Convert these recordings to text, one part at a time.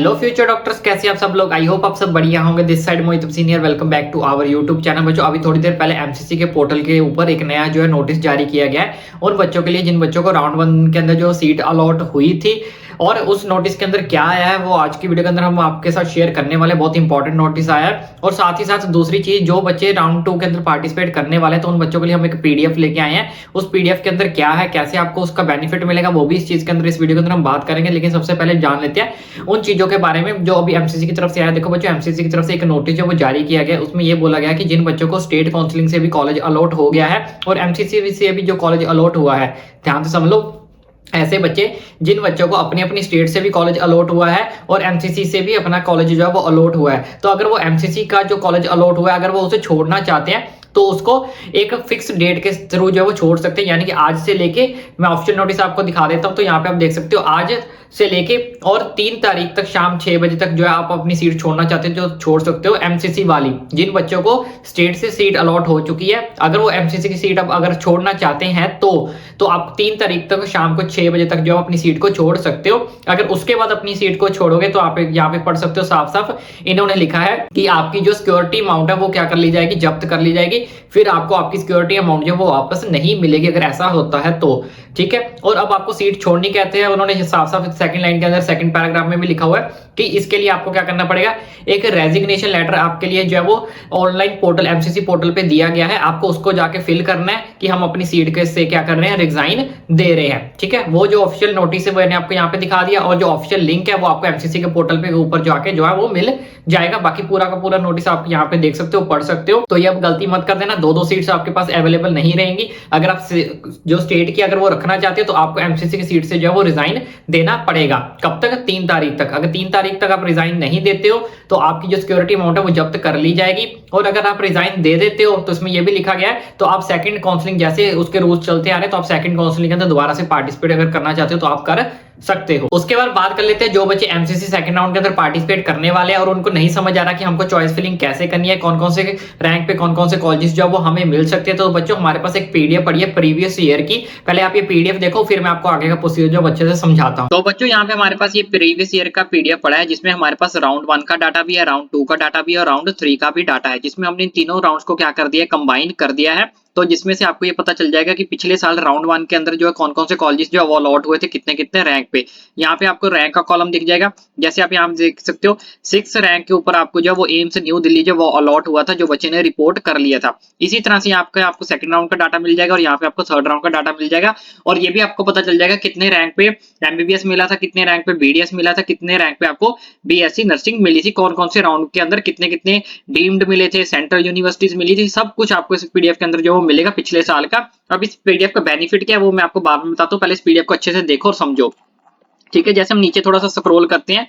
Hello future doctors, कैसे आप सब लोग। आई होप आप सब बढ़िया होंगे। This side Mohit senior, welcome back to our YouTube channel. बच्चों अभी थोड़ी देर पहले एमसीसी के पोर्टल के ऊपर एक नया जो है नोटिस जारी किया गया है उन बच्चों के लिए जिन बच्चों को राउंड 1 के अंदर जो सीट अलॉट हुई थी। और उस नोटिस के अंदर क्या आया है वो आज की वीडियो के अंदर हम आपके साथ शेयर करने वाले। बहुत इंपॉर्टेंट नोटिस आया है। और साथ ही साथ दूसरी चीज, जो बच्चे राउंड 2 के अंदर पार्टिसिपेट करने वाले तो उन बच्चों के लिए हम एक पीडीएफ लेके आए हैं। उस पीडीएफ के अंदर क्या है, कैसे आपको उसका बेनिफिट मिलेगा, वो भी इस चीज के अंदर इस वीडियो के अंदर हम बात करेंगे। लेकिन सबसे पहले जान लेते हैं उन चीजों के बारे में जो अभी एमसीसी की तरफ से आया। देखो बच्चों, एमसीसी की तरफ से एक नोटिस जो वो जारी किया गया, उसमें ये बोला गया कि जिन बच्चों को स्टेट काउंसलिंग से भी कॉलेज अलॉट हो गया है और एमसीसी से भी जो कॉलेज अलॉट हुआ है, ध्यान से समझ लो, ऐसे बच्चे जिन बच्चों को अपनी अपनी स्टेट से भी कॉलेज अलॉट हुआ है और एमसीसी से भी अपना कॉलेज जो है वो अलॉट हुआ है, तो अगर वो एमसीसी का जो कॉलेज अलॉट हुआ है अगर वो उसे छोड़ना चाहते हैं तो उसको एक फिक्स डेट के थ्रू जो है वो छोड़ सकते हैं। यानी कि आज से लेके, मैं ऑफिशियल नोटिस आपको दिखा देता हूं, तो यहाँ पे आप देख सकते हो आज से लेके और 3 तारीख तक शाम 6 बजे तक जो है आप अपनी सीट छोड़ना चाहते हैं जो छोड़ सकते हो। एमसीसी वाली जिन बच्चों को स्टेट से सीट अलॉट हो चुकी है, अगर वो एमसीसी की सीट अब अगर छोड़ना चाहते हैं तो आप 3 तारीख तक शाम को 6 बजे तक जो अपनी सीट को छोड़ सकते हो। अगर उसके बाद अपनी सीट को छोड़ोगे तो आप यहाँ पे पढ़ सकते हो साफ साफ इन्होंने लिखा है कि आपकी जो सिक्योरिटी अमाउंट है वो क्या कर ली जाएगी, जब्त कर ली जाएगी। फिर आपको आपकी सिक्योरिटी अमाउंट जो वो वापस नहीं मिलेगी अगर ऐसा होता है तो, ठीक है। और अब आपको सीट छोड़नी कहते हैं, उन्होंने साफ साफ सेकंड लाइन के अंदर सेकंड पैराग्राफ में भी लिखा हुआ है कि इसके लिए आपको क्या करना पड़ेगा, एक रेजिग्नेशन लेटर आपके लिए जो है वो ऑनलाइन पोर्टल एमसीसी पोर्टल पे दिया गया है। आपको उसको जाके फिल करना है कि हम अपनी सीट के से क्या कर रहे हैं, रिजाइन दे रहे हैं, ठीक है। वो जो ऑफिशियल नोटिस है मैंने आपको यहाँ पे दिखा दिया और जो ऑफिशियल लिंक है वो आपको एमसीसी के पोर्टल पे ऊपर जाके जो है वो मिल जाएगा। बाकी पूरा का पूरा नोटिस आप यहाँ पे देख सकते हो, पढ़ सकते हो। तो ये अब गलती मत कर देना, 2-2 सीट्स आपके पास अवेलेबल नहीं रहेंगी। अगर आप जो स्टेट की अगर वो रखना चाहते हो तो आपको एमसीसी की सीट से जो है वो रिजाइन देना पड़ेगा। कब तक? 3 तारीख तक। अगर 3 तारीख तक आप रिजाइन नहीं देते हो तो आपकी जो सिक्योरिटी अमाउंट है वो जब्त कर ली जाएगी। और अगर आप रिजाइन दे देते हो तो इसमें ये भी लिखा गया है तो आप सेकंड काउंसलिंग, जैसे उसके रूल्स चलते आ रहे हैं, तो आप सेकंड काउंसलिंग के अंदर दोबारा से पार्टिसिपेट अगर करना चाहते हो तो आप कर सकते हो। उसके बाद बात कर लेते हैं जो बच्चे एमसीसी सेकंड राउंड के अंदर पार्टिसिपेट करने वाले हैं और उनको नहीं समझ आ रहा कि हमको चॉइस फिलिंग कैसे करनी है, कौन कौन से रैंक पे कौन कौन से कॉलेजेस जो वो हमें मिल सकते हैं। तो बच्चों हमारे पास एक पीडीएफ पड़ी है प्रीवियस ईयर की। पहले आप ये पीडीएफ देखो, फिर मैं आपको आगे का प्रोसीजर जो बच्चे से समझाता हूँ। तो बच्चों यहाँ पे हमारे पास ये प्रीवियस ईयर का पीडीएफ पड़ा है जिसमें हमारे पास राउंड 1 का डाटा भी है, राउंड 2 का डाटा भी है और राउंड 3 का भी डाटा है, जिसमें हमने इन तीनों राउंड्स को क्या कर दिया है, कंबाइन कर दिया है। तो जिसमें से आपको ये पता चल जाएगा कि पिछले साल राउंड 1 के अंदर जो है कौन कौन से कॉलेजेस जो है वो अलॉट हुए थे कितने कितने रैंक पे। यहाँ पे आपको रैंक का कॉलम दिख जाएगा, जैसे आप यहाँ देख सकते हो 6 रैंक के ऊपर आपको जो वो एम्स न्यू दिल्ली जो वो अलॉट हुआ था, जो बच्चे ने रिपोर्ट कर लिया था। इसी तरह से आपको सेकंड राउंड का डाटा मिल जाएगा और यहाँ पे आपको थर्ड राउंड का डाटा मिल जाएगा। और ये भी आपको पता चल जाएगा कितने रैंक पे एमबीबीएस मिला था, कितने रैंक पे बीडीएस मिला था, कितने रैंक पे आपको बीएससी नर्सिंग मिली थी, कौन कौन से राउंड के अंदर कितने कितने डीम्ड मिले थे, सेंट्रल यूनिवर्सिटीज मिली थी, सब कुछ आपको इस पीडीएफ के अंदर जो वो मिलेगा पिछले साल का। अब इस पीडीएफ का बेनिफिट क्या है वो मैं आपको बाद में बताता हूँ, पहले इस पीडीएफ को अच्छे से देखो और समझो, ठीक है। जैसे हम नीचे थोड़ा सा स्क्रॉल करते हैं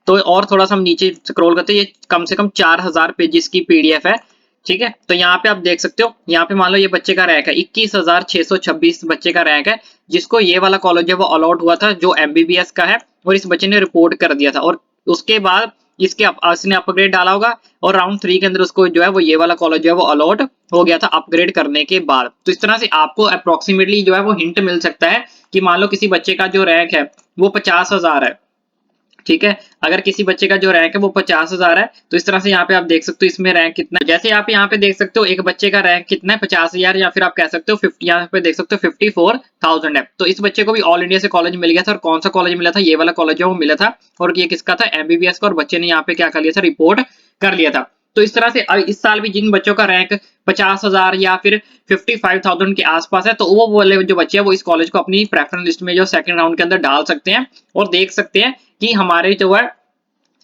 तो और थोड़ा सा हम नीचे स्क्रॉल करते हैं, ये कम से कम 4000 पेजेस की पीडीएफ है, ठीक है। तो यहाँ पे आप देख सकते हो, यहाँ पे मान लो ये बच्चे का रैंक है 21,626 बच्चे का रैंक है, जिसको ये वाला कॉलेज है वो अलॉट हुआ था जो एमबीबीएस का है और इस बच्चे ने रिपोर्ट कर दिया था। और उसके बाद इसने अपग्रेड डाला होगा और राउंड 3 के अंदर उसको जो है वो ये वाला कॉलेज जो है वो अलॉट हो गया था अपग्रेड करने के बाद। तो इस तरह से आपको अप्रोक्सीमेटली जो है वो हिंट मिल सकता है कि मान लो किसी बच्चे का जो रैंक है वो 50,000 है, ठीक है। अगर किसी बच्चे का जो रैंक है वो 50,000 है तो इस तरह से यहाँ पे आप देख सकते हो इसमें रैंक कितना है। जैसे आप यहाँ पे देख सकते हो एक बच्चे का रैंक कितना है, 50,000, या फिर आप कह सकते हो 50, यहाँ पे देख सकते हो 54,000 है। तो इस बच्चे को भी ऑल इंडिया से कॉलेज मिल गया था और कौन सा कॉलेज मिला था, ये वाला कॉलेज जो वो मिला था और ये किसका था, एमबीबीएस का। और बच्चे ने यहाँ पे क्या कर लिया था, रिपोर्ट कर लिया था। तो इस तरह से इस साल भी जिन बच्चों का रैंक 50,000 या फिर 55,000 के आसपास है तो वो वाले जो बच्चे हैं वो इस कॉलेज को अपनी प्रेफरेंस लिस्ट में जो सेकंड राउंड के अंदर डाल सकते हैं और देख सकते हैं कि हमारे जो है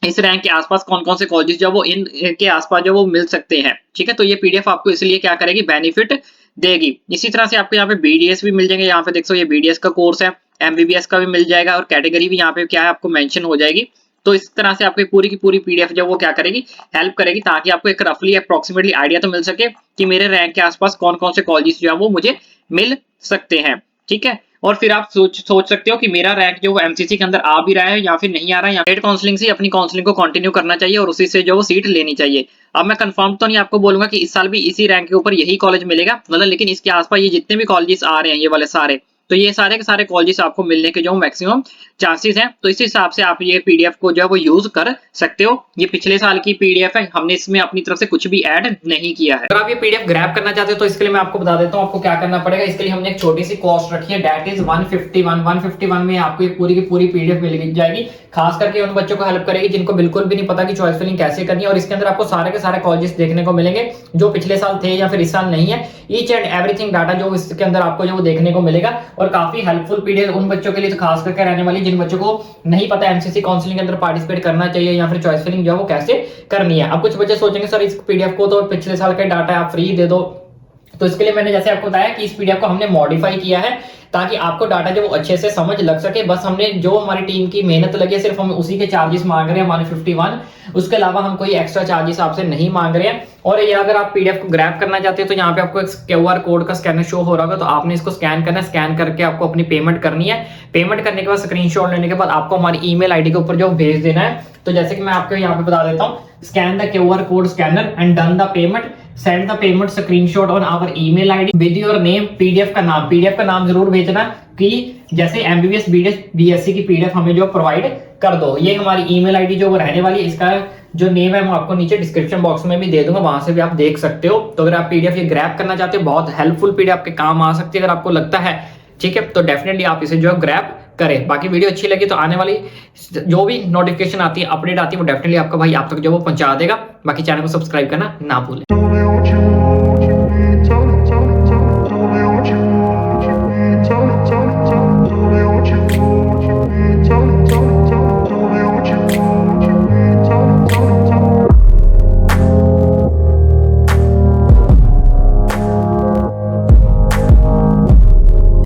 इस रैंक के आसपास कौन कौन से कॉलेज जो वो इन के आसपास जो वो मिल सकते हैं, ठीक है। तो ये पीडीएफ आपको इसलिए क्या करेगी, बेनिफिट देगी। इसी तरह से आपको यहाँ पे बीडीएस भी मिल जाएंगे, यहाँ पे देख सकते हो ये बीडीएस का कोर्स है, एमबीबीएस का भी मिल जाएगा और कैटेगरी भी यहाँ पे क्या है आपको मेंशन हो जाएगी। तो इस तरह से आपको पूरी की पूरी पीडीएफ जो वो क्या करेगी, हेल्प करेगी, ताकि आपको एक रफली अप्रोक्सीमेटली आइडिया तो मिल सके कि मेरे रैंक के आसपास कौन कौन से कॉलेज जो है वो मुझे मिल सकते हैं, ठीक है। और फिर आप सोच सकते हो कि मेरा रैंक जो वो एमसीसी के अंदर आ भी रहा है या फिर नहीं आ रहा है, या स्टेट काउंसलिंग से अपनी काउंसलिंग को कंटिन्यू करना चाहिए और उसी से जो वो सीट लेनी चाहिए। अब मैं कंफर्म तो नहीं आपको बोलूंगा कि इस साल भी इसी रैंक के ऊपर यही कॉलेज मिलेगा, मतलब, लेकिन इसके आसपास ये जितने भी कॉलेजेस आ रहे हैं ये वाले सारे, तो ये सारे के सारे कॉलेजेस आपको मिलने के जो मैक्सिमम चांसेस हैं। तो इस हिसाब से आप ये पीडीएफ को जो है वो यूज कर सकते हो। ये पिछले साल की पीडीएफ है, हमने इसमें अपनी तरफ से कुछ भी ऐड नहीं किया है। अगर आप ये पीडीएफ ग्रैब करना चाहते हो तो इसके लिए मैं आपको बता देता हूँ आपको क्या करना पड़ेगा। इसके लिए हमने एक छोटी सी कॉस्ट रखी है, दैट इज 151 में आपको ये पूरी की पूरी पीडीएफ मिल जाएगी। खास करके उन बच्चों को हेल्प करेगी जिनको बिल्कुल भी नहीं पता कि चॉइस फिलिंग कैसे करनी है। और इसके अंदर आपको सारे के सारे कॉलेजेस देखने को मिलेंगे जो पिछले साल थे या फिर इस साल नहीं है। ईच एंड एवरीथिंग डाटा जो इसके अंदर आपको जो देखने को मिलेगा, और काफी हेल्पफुल पीडीएफ उन बच्चों के लिए तो खास करके रहने वाली जिन बच्चों को नहीं पता एमसीसी काउंसलिंग के अंदर पार्टिसिपेट करना चाहिए या फिर चॉइस फिलिंग जो है वो कैसे करनी है। अब कुछ बच्चे सोचेंगे सर इस पीडीएफ को तो पिछले साल का डाटा आप फ्री दे दो, तो इसके लिए मैंने जैसे आपको बताया कि इस पीडीएफ को हमने मॉडिफाई किया है ताकि आपको डाटा जो अच्छे से समझ लग सके। बस हमने जो हमारी टीम की मेहनत लगी है सिर्फ हम उसी के चार्जेस मांग रहे हैं 151, उसके अलावा हम कोई एक्स्ट्रा चार्जेस आपसे नहीं मांग रहे हैं। और ये अगर आप पीडीएफ को ग्रैब करना चाहते हो तो यहाँ पे आपको एक क्यूआर कोड का स्कैनर शो हो रहा होगा, तो आपने इसको स्कैन करना है। स्कैन करके आपको अपनी पेमेंट करनी है। पेमेंट करने के बाद स्क्रीनशॉट लेने के बाद आपको हमारी ईमेल आईडी के ऊपर जो भेज देना है। तो जैसे कि मैं आपको यहाँ पे बता देता हूँ, scan the QR code scanner and done the payment, send the payment screenshot on our email ID with your name. PDF का नाम जरूर भेजना कि जैसे एमबीबीएस बीएससी की पीडीएफ हमें जो प्रोवाइड कर दो। ये हमारी ईमेल आईडी जो रहने वाली है, इसका जो नेम है मैं आपको नीचे डिस्क्रिप्शन बॉक्स में भी दे दूंगा, वहां से भी आप देख सकते हो। तो अगर आप पीडीएफ ये ग्रैब करना चाहते हो, बहुत हेल्पफुल पीडीएफ आपके काम आ सकती है अगर आपको लगता है, ठीक है, तो डेफिनेटली आप इसे जो है ग्रैब करें। बाकी वीडियो अच्छी लगी तो आने वाली जो भी नोटिफिकेशन आती है, अपडेट आती है, वो डेफिनेटली आपका भाई आप तक जो वो पहुंचा देगा। बाकी चैनल को सब्सक्राइब करना ना भूलें।